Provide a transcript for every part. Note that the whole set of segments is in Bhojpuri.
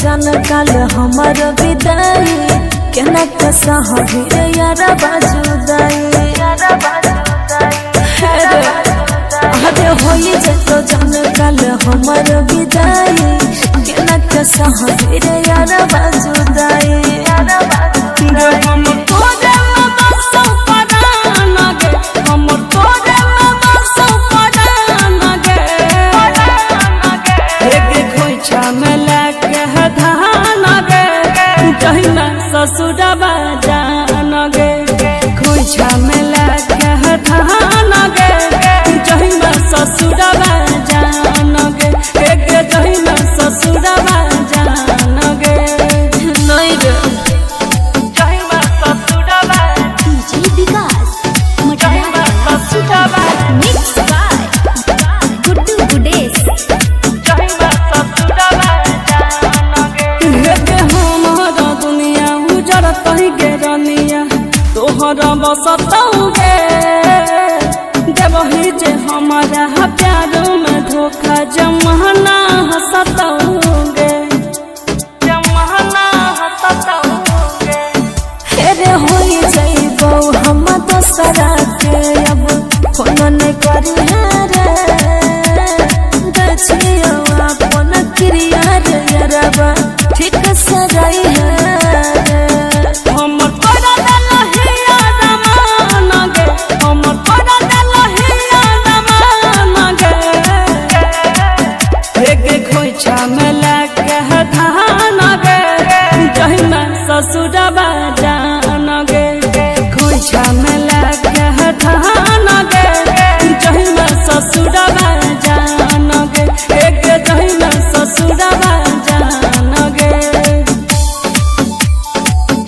जान काल हमार विदाई केना कसा हबीरे यार बाजुदाई अरे होई तो जान काल हमार विदाई केना कसा हबीरे यार बाजुदाई हम तोरे बसौ परान गे हम तोरे बसौ परान गे गे खोइछा में लेके धान गे जहिना ससुरबा जान गे खोइछा में लेके धान गे जहिना ससुरबा जान गे जहिना ससुरबा जान गे नहीं रे तोहरा बसतौगे देवही जे हमारा प्यार में धोखा जमाना हसतौगे जमाना हसतौगे हेरे होई जाइबो हम दोसरा के अब फोन नहीं करी रे दछिया अपन क्रिया रे यारबा ठीक से रही है ससुरबा जान गे खोइछा में लेके धान गे जहिना ससुरबा जान गे जहिना ससुरबा जान गे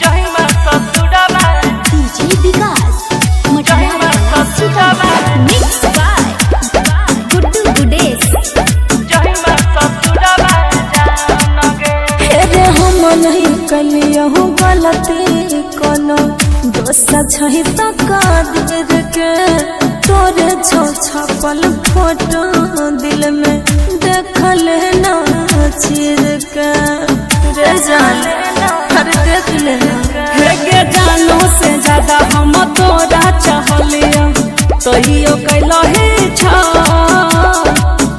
जहिना ससुरबा विकास जहिना ससुरबा मिक्स बाय गुड्डू गुडेश जहिना ससुरबा जान गे हेरे हम नहीं कलियहु गलती कोनो दोस्त छही त कादिर के तोरे छो छपल फोटो दिल में देखल ना चीर के रे जान हर देख लेना गे जानो से ज्यादा हम तोरा चाहलिया तहियो कैलही छ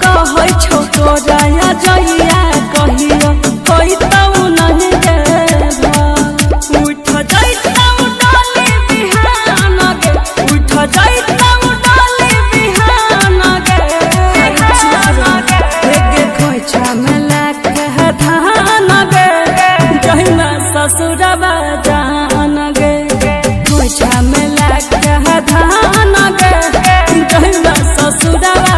कहै छौ तोरा या जइया कहियो कोई तऊ नहीं देबा उठ जाइतौ डाली बिहान गे उठ जाइतौ डाली बिहान गे खोइछा में लेके धान गे जहिना ससुरबा जान गे खोइछा में लेके धान गे जहिना ससुरबा